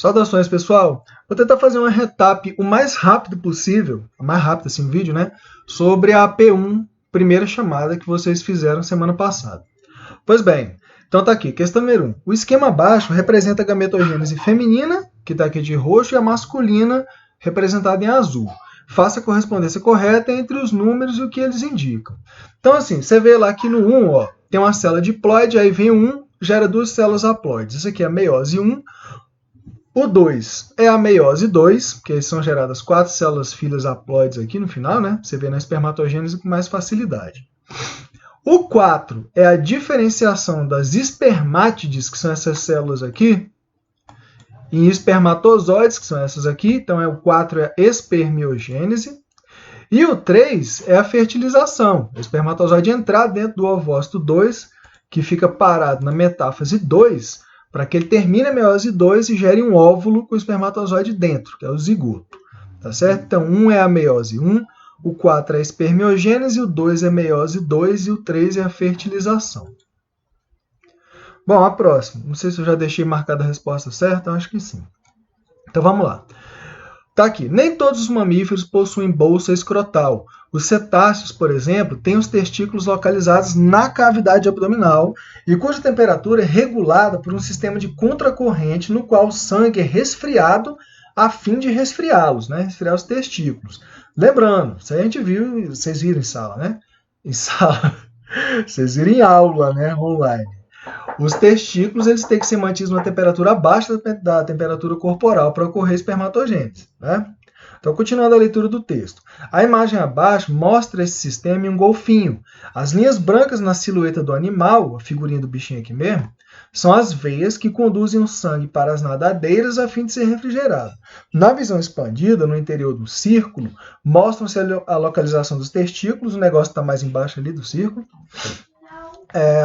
Saudações, pessoal! Vou tentar fazer uma retap o mais rápido possível, mais rápido assim o vídeo, né? Sobre a P1, primeira chamada que vocês fizeram semana passada. Pois bem, então tá aqui, questão número 1. O esquema abaixo representa a gametogênese feminina, que está aqui de roxo, e a masculina, representada em azul. Faça a correspondência correta entre os números e o que eles indicam. Então assim, você vê lá que no 1, ó, tem uma célula diploide, aí vem o 1, gera duas células haploides. Isso aqui é a meiose 1. O 2 é a meiose 2, porque são geradas 4 células filhas haploides aqui no final, né? Você vê na espermatogênese com mais facilidade. O 4 é a diferenciação das espermátides, que são essas células aqui, em espermatozoides, que são essas aqui. Então, o 4 é a espermiogênese. E o 3 é a fertilização. O espermatozoide entrar dentro do ovócito 2, que fica parado na metáfase 2, para que ele termine a meiose 2 e gere um óvulo com o espermatozoide dentro, que é o zigoto. Tá certo? Então, 1 é a meiose 1, o 4 é a espermiogênese, o 2 é a meiose 2 e o 3 é a fertilização. Bom, a próxima. Não sei se eu já deixei marcada a resposta certa, eu acho que sim. Então, vamos lá. Tá aqui. Nem todos os mamíferos possuem bolsa escrotal. Os cetáceos, por exemplo, têm os testículos localizados na cavidade abdominal e cuja temperatura é regulada por um sistema de contracorrente no qual o sangue é resfriado a fim de resfriá-los, né? Resfriar os testículos. Lembrando, isso aí a gente viu, vocês viram em sala, né? Em sala. Vocês viram em aula, né? Online. Os testículos eles têm que ser mantidos numa temperatura abaixo da temperatura corporal para ocorrer espermatogênese, né? Então, continuando a leitura do texto. A imagem abaixo mostra esse sistema em um golfinho. As linhas brancas na silhueta do animal, a figurinha do bichinho aqui mesmo, são as veias que conduzem o sangue para as nadadeiras a fim de ser refrigerado. Na visão expandida, no interior do círculo, mostram-se a localização dos testículos, o negócio está mais embaixo ali do círculo.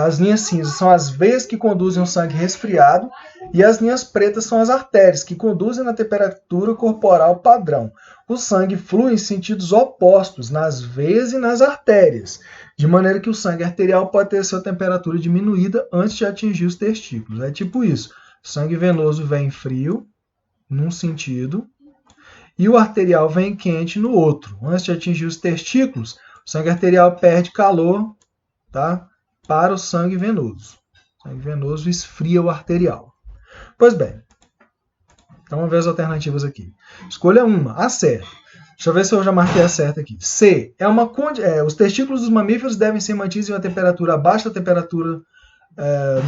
As linhas cinzas são as veias que conduzem o sangue resfriado e as linhas pretas são as artérias, que conduzem na temperatura corporal padrão. O sangue flui em sentidos opostos, nas veias e nas artérias, de maneira que o sangue arterial pode ter sua temperatura diminuída antes de atingir os testículos. É tipo isso. O sangue venoso vem frio, num sentido, e o arterial vem quente no outro. Antes de atingir os testículos, o sangue arterial perde calor, tá? Para o sangue venoso. O sangue venoso esfria o arterial. Pois bem, então vamos ver as alternativas aqui. Escolha uma, a certa. Deixa eu ver se eu já marquei a certa aqui. C. Os testículos dos mamíferos devem ser mantidos em uma temperatura abaixo da temperatura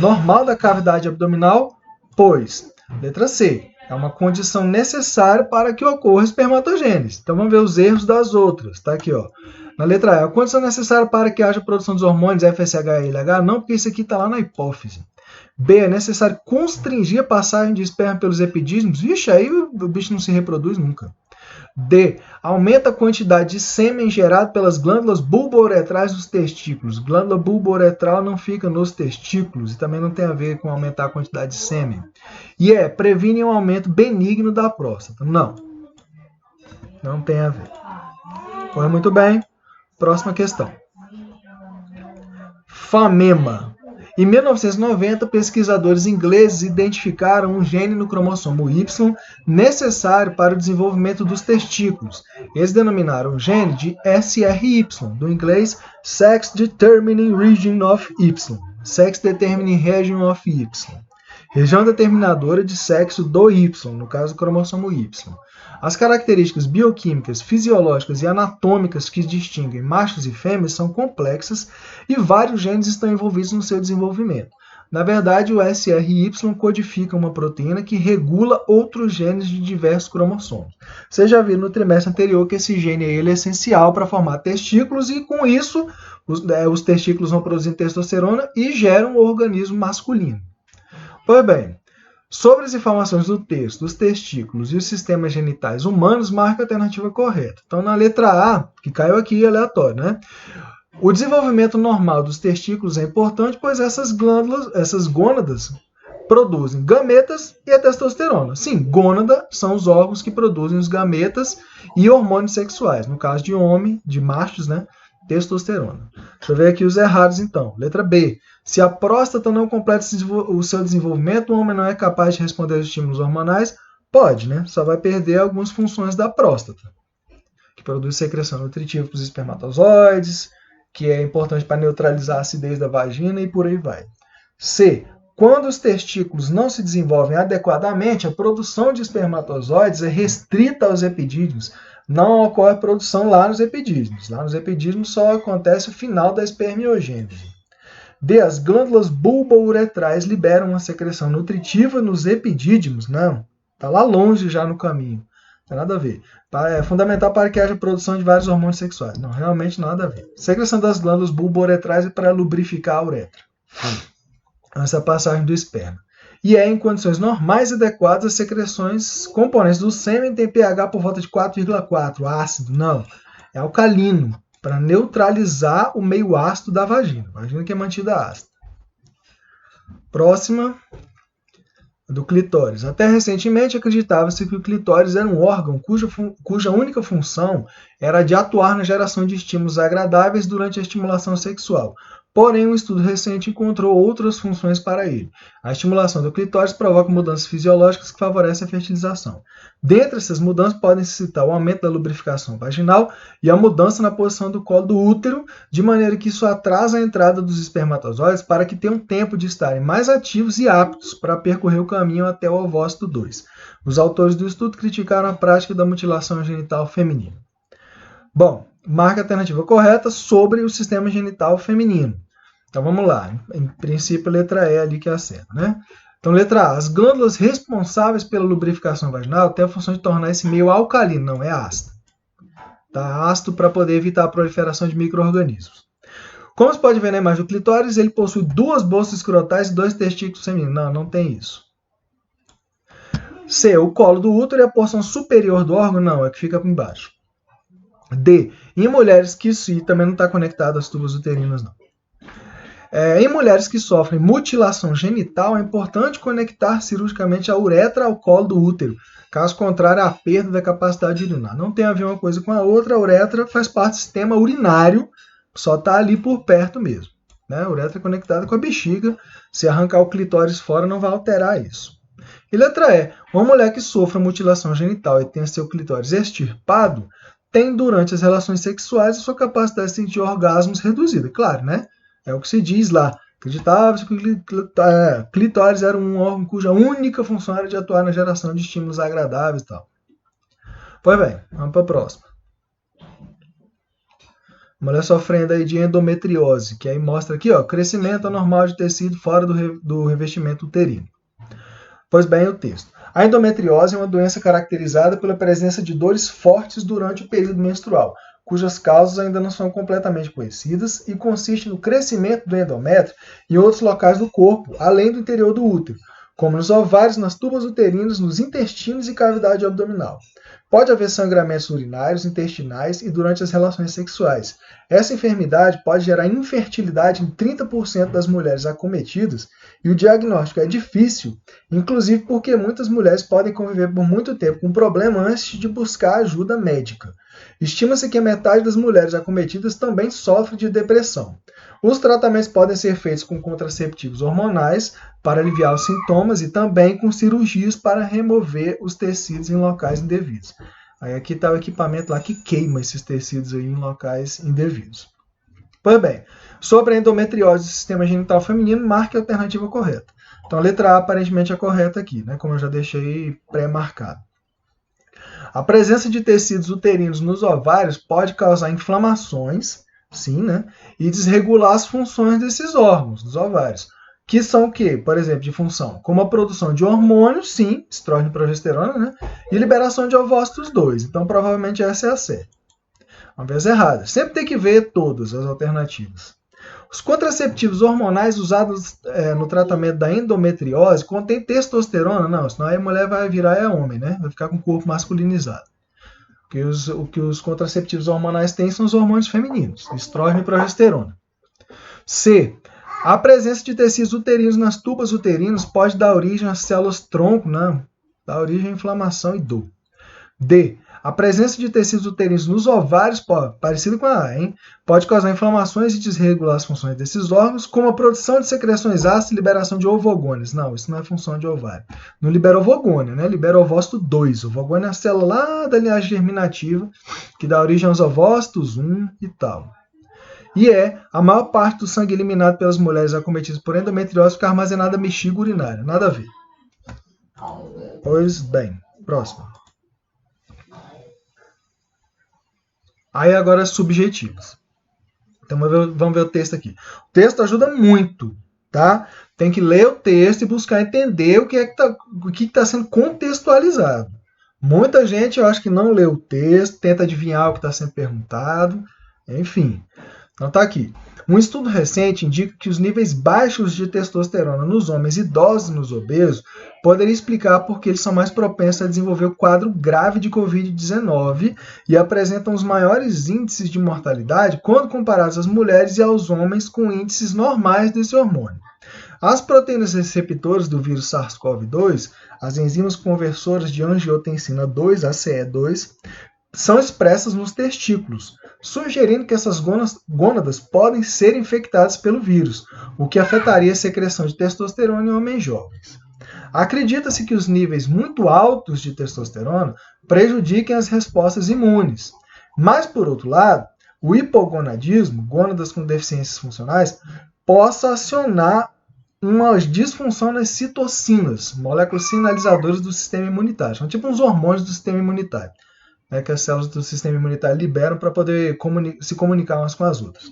normal da cavidade abdominal, pois, letra C, é uma condição necessária para que ocorra espermatogênese. Então vamos ver os erros das outras. Tá aqui, ó. Na letra A, a condição necessária para que haja produção dos hormônios FSH e LH? Não, porque isso aqui está lá na hipófise. B, é necessário constringir a passagem de esperma pelos epidídimos? Vixe, aí o bicho não se reproduz nunca. D, aumenta a quantidade de sêmen gerado pelas glândulas bulbouretrais dos testículos. Glândula bulbouretral não fica nos testículos e também não tem a ver com aumentar a quantidade de sêmen. E previne um aumento benigno da próstata. Não. Não tem a ver. Foi muito bem. Próxima questão. Famema. Em 1990, pesquisadores ingleses identificaram um gene no cromossomo Y necessário para o desenvolvimento dos testículos. Eles denominaram o gene de SRY, do inglês Sex Determining Region of Y. Sex Determining Region of Y. Região determinadora de sexo do Y, no caso do cromossomo Y. As características bioquímicas, fisiológicas e anatômicas que distinguem machos e fêmeas são complexas e vários genes estão envolvidos no seu desenvolvimento. Na verdade, o SRY codifica uma proteína que regula outros genes de diversos cromossomos. Você já viu no trimestre anterior que esse gene aí, ele é essencial para formar testículos e, com isso, os testículos vão produzir testosterona e geram um organismo masculino. Pois bem, sobre as informações do texto, dos testículos e os sistemas genitais humanos, marca a alternativa correta. Então, na letra A, que caiu aqui, aleatório, né? O desenvolvimento normal dos testículos é importante, pois essas glândulas, essas gônadas, produzem gametas e a testosterona. Sim, gônada são os órgãos que produzem os gametas e hormônios sexuais. No caso de homem, de machos, né? Testosterona. Deixa eu ver aqui os errados, então. Letra B. Se a próstata não completa o seu desenvolvimento, o homem não é capaz de responder aos estímulos hormonais. Pode, né? Só vai perder algumas funções da próstata, que produz secreção nutritiva para os espermatozoides, que é importante para neutralizar a acidez da vagina e por aí vai. C. Quando os testículos não se desenvolvem adequadamente, a produção de espermatozoides é restrita aos epidídimos. Não ocorre produção lá nos epidídimos. Lá nos epidídimos só acontece o final da espermiogênese. D. As glândulas bulbouretrais liberam uma secreção nutritiva nos epidídimos. Não, está lá longe já no caminho. Não tem nada a ver. É fundamental para que haja produção de vários hormônios sexuais. Não, realmente nada a ver. Secreção das glândulas bulbouretrais é para lubrificar a uretra. Antes da passagem do esperma. E é em condições normais e adequadas as secreções componentes do sêmen tem pH por volta de 4,4. Ácido, não. É alcalino, para neutralizar o meio ácido da vagina. Vagina que é mantida ácida. Próxima, do clitóris. Até recentemente acreditava-se que o clitóris era um órgão cuja única função era de atuar na geração de estímulos agradáveis durante a estimulação sexual. Porém, um estudo recente encontrou outras funções para ele. A estimulação do clitóris provoca mudanças fisiológicas que favorecem a fertilização. Dentre essas mudanças, podem-se citar o aumento da lubrificação vaginal e a mudança na posição do colo do útero, de maneira que isso atrasa a entrada dos espermatozoides para que tenham tempo de estarem mais ativos e aptos para percorrer o caminho até o ovócito 2. Os autores do estudo criticaram a prática da mutilação genital feminina. Bom, marca a alternativa correta sobre o sistema genital feminino. Então vamos lá, em princípio letra E ali que é a certa, né? Então letra A, as glândulas responsáveis pela lubrificação vaginal têm a função de tornar esse meio alcalino, não é ácido. Tá ácido para poder evitar a proliferação de micro-organismos. Como você pode ver na imagem do clitóris, ele possui 2 bolsas escrotais e 2 testículos femininos. Não, não tem isso. C, o colo do útero é a porção superior do órgão? Não, é que fica por embaixo. D, em mulheres que também não está conectado às tubas uterinas, não. Em mulheres que sofrem mutilação genital, é importante conectar cirurgicamente a uretra ao colo do útero. Caso contrário, há perda da capacidade de urinar. Não tem a ver uma coisa com a outra, a uretra faz parte do sistema urinário, só está ali por perto mesmo. Né? A uretra é conectada com a bexiga, se arrancar o clitóris fora não vai alterar isso. E letra E, uma mulher que sofra mutilação genital e tenha seu clitóris extirpado, tem durante as relações sexuais a sua capacidade de sentir orgasmos reduzida. Claro, né? É o que se diz lá. Acreditava-se que o clitóris era um órgão cuja única função era de atuar na geração de estímulos agradáveis e tal. Pois bem, vamos para a próxima. Mulher sofrendo aí de endometriose, que aí mostra aqui, ó, crescimento anormal de tecido fora do revestimento uterino. Pois bem, o texto. A endometriose é uma doença caracterizada pela presença de dores fortes durante o período menstrual, cujas causas ainda não são completamente conhecidas e consiste no crescimento do endométrio em outros locais do corpo, além do interior do útero, como nos ovários, nas tubas uterinas, nos intestinos e cavidade abdominal. Pode haver sangramentos urinários, intestinais e durante as relações sexuais. Essa enfermidade pode gerar infertilidade em 30% das mulheres acometidas e o diagnóstico é difícil, inclusive porque muitas mulheres podem conviver por muito tempo com o problema antes de buscar ajuda médica. Estima-se que a metade das mulheres acometidas também sofre de depressão. Os tratamentos podem ser feitos com contraceptivos hormonais para aliviar os sintomas e também com cirurgias para remover os tecidos em locais indevidos. Aí aqui está o equipamento lá que queima esses tecidos aí em locais indevidos. Pois bem, sobre a endometriose do sistema genital feminino, marque a alternativa correta. Então a letra A aparentemente é correta aqui, né, como eu já deixei pré-marcado. A presença de tecidos uterinos nos ovários pode causar inflamações, sim, né? E desregular as funções desses órgãos, dos ovários. Que são o quê? Por exemplo, de função? Como a produção de hormônios, sim, estrógeno e progesterona, né? E liberação de ovócitos 2. Então, provavelmente essa é a certa. Uma vez errada. Sempre tem que ver todas as alternativas. Os contraceptivos hormonais usados no tratamento da endometriose contêm testosterona? Não, senão a mulher vai virar homem, né? Vai ficar com o corpo masculinizado. O que os contraceptivos hormonais têm são os hormônios femininos, estrógeno e progesterona. C. A presença de tecidos uterinos nas tubas uterinas pode dar origem a células tronco, não, dá origem à inflamação e dor. D. A presença de tecidos uterinos nos ovários, parecido com a A, hein? Pode causar inflamações e desregular as funções desses órgãos, como a produção de secreções ácidas e liberação de ovogônios. Não, isso não é função de ovário. Não libera ovogônio, né? Libera ovócito 2. Ovogônio é a célula lá da linhagem germinativa, que dá origem aos ovócitos 1 e tal. E a maior parte do sangue eliminado pelas mulheres acometidas por endometriose fica armazenada na bexiga urinária. Nada a ver. Pois bem, próximo. Aí agora subjetivos. Então vamos ver o texto aqui. O texto ajuda muito, tá? Tem que ler o texto e buscar entender o que está sendo contextualizado. Muita gente, eu acho que não lê o texto, tenta adivinhar o que está sendo perguntado, enfim. Então tá aqui. Um estudo recente indica que os níveis baixos de testosterona nos homens idosos e nos obesos poderia explicar por que eles são mais propensos a desenvolver o quadro grave de Covid-19 e apresentam os maiores índices de mortalidade quando comparados às mulheres e aos homens com índices normais desse hormônio. As proteínas receptoras do vírus SARS-CoV-2, as enzimas conversoras de angiotensina 2, ACE2, são expressas nos testículos, sugerindo que essas gônadas podem ser infectadas pelo vírus, o que afetaria a secreção de testosterona em homens jovens. Acredita-se que os níveis muito altos de testosterona prejudiquem as respostas imunes. Mas, por outro lado, o hipogonadismo, gônadas com deficiências funcionais, possa acionar uma disfunção nas citocinas, moléculas sinalizadoras do sistema imunitário. São tipo uns hormônios do sistema imunitário, que as células do sistema imunitário liberam para poder se comunicar umas com as outras,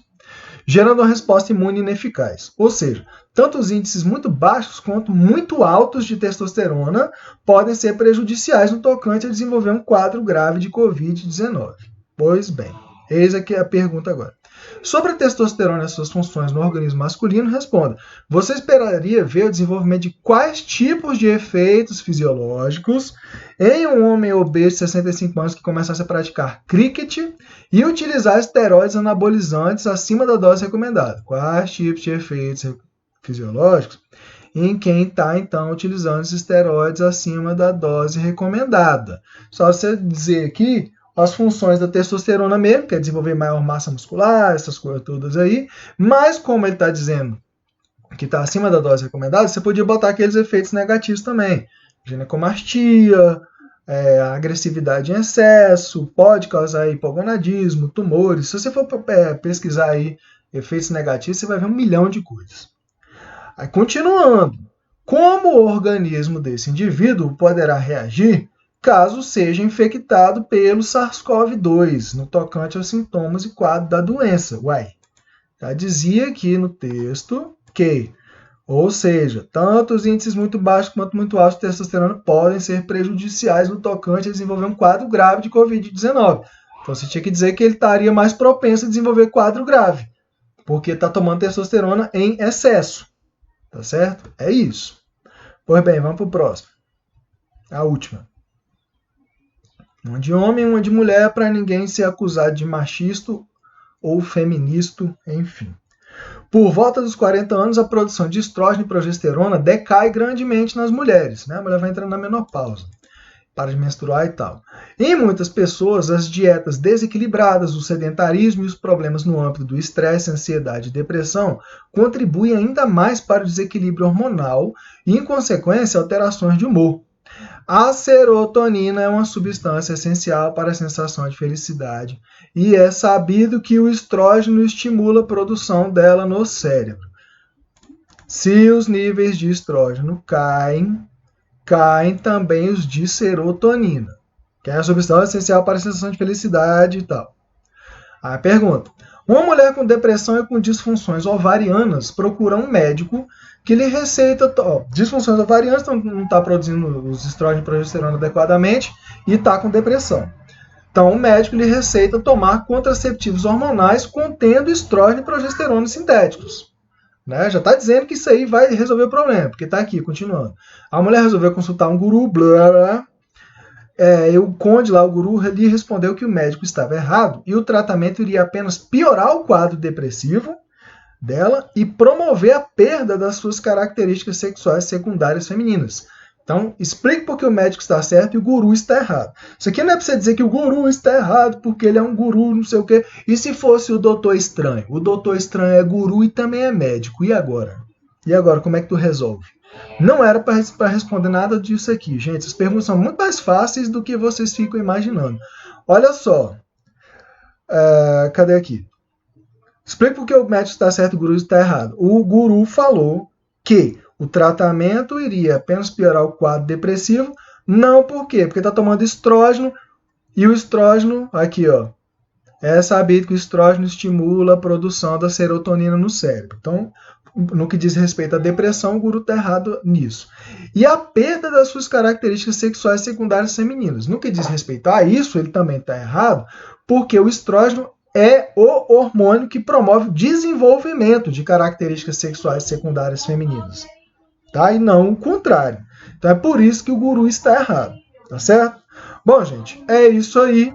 gerando uma resposta imune ineficaz. Ou seja, tanto os índices muito baixos quanto muito altos de testosterona podem ser prejudiciais no tocante a desenvolver um quadro grave de Covid-19. Pois bem, eis aqui a pergunta agora. Sobre a testosterona e suas funções no organismo masculino, responda. Você esperaria ver o desenvolvimento de quais tipos de efeitos fisiológicos em um homem obeso de 65 anos que começasse a praticar cricket e utilizar esteroides anabolizantes acima da dose recomendada? Quais tipos de efeitos fisiológicos em quem está, então, utilizando esses esteroides acima da dose recomendada? Só você dizer aqui as funções da testosterona mesmo, que é desenvolver maior massa muscular, essas coisas todas aí, mas como ele está dizendo que está acima da dose recomendada, você podia botar aqueles efeitos negativos também. Ginecomastia, agressividade em excesso, pode causar hipogonadismo, tumores. Se você for pesquisar aí efeitos negativos, você vai ver 1 milhão de coisas. Aí, continuando, como o organismo desse indivíduo poderá reagir caso seja infectado pelo SARS-CoV-2, no tocante aos sintomas e quadro da doença? Já dizia aqui no texto que, ou seja, tanto os índices muito baixos quanto muito altos de testosterona podem ser prejudiciais no tocante a desenvolver um quadro grave de Covid-19. Então você tinha que dizer que ele estaria mais propenso a desenvolver quadro grave, porque está tomando testosterona em excesso. Tá certo? É isso. Pois bem, vamos para o próximo. A última. Uma de homem e uma de mulher, para ninguém ser acusado de machista ou feminista, enfim. Por volta dos 40 anos, a produção de estrógeno e progesterona decai grandemente nas mulheres. A mulher vai entrando na menopausa, para de menstruar e tal. Em muitas pessoas, as dietas desequilibradas, o sedentarismo e os problemas no âmbito do estresse, ansiedade e depressão contribuem ainda mais para o desequilíbrio hormonal e, em consequência, alterações de humor. A serotonina é uma substância essencial para a sensação de felicidade e é sabido que o estrógeno estimula a produção dela no cérebro. Se os níveis de estrógeno caem também os de serotonina, que é a substância essencial para a sensação de felicidade e tal. Aí pergunta: uma mulher com depressão e com disfunções ovarianas procura um médico que lhe receita disfunções ovarianas, então não está produzindo os estrógenos e progesterona adequadamente e está com depressão. Então o médico lhe receita tomar contraceptivos hormonais contendo estrógeno e progesterona sintéticos. Já está dizendo que isso aí vai resolver o problema, porque está aqui, continuando. A mulher resolveu consultar um guru, blá, blá. O conde lá, o guru, lhe respondeu que o médico estava errado e o tratamento iria apenas piorar o quadro depressivo dela e promover a perda das suas características sexuais secundárias femininas, Então, explique por que o médico está certo e o guru está errado. Isso aqui não é para você dizer que o guru está errado porque ele é um guru, não sei o quê. E se fosse o doutor estranho? O doutor estranho é guru e também é médico. E agora? E agora, como é que tu resolve? Não era para responder nada disso aqui, gente. Essas perguntas são muito mais fáceis do que vocês ficam imaginando. Olha só. Cadê aqui? Explica por que o médico está certo e o guru está errado. O guru falou que o tratamento iria apenas piorar o quadro depressivo. Não, por quê? Porque está tomando estrógeno e o estrógeno, aqui ó, é sabido que o estrógeno estimula a produção da serotonina no cérebro. Então, no que diz respeito à depressão, o guru está errado nisso. E a perda das suas características sexuais secundárias femininas. No que diz respeito a isso, ele também está errado, porque o estrógeno é o hormônio que promove o desenvolvimento de características sexuais secundárias femininas. Tá? E não o contrário. Então é por isso que o guru está errado. Tá certo? Bom, gente, é isso aí.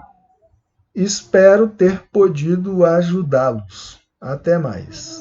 Espero ter podido ajudá-los. Até mais.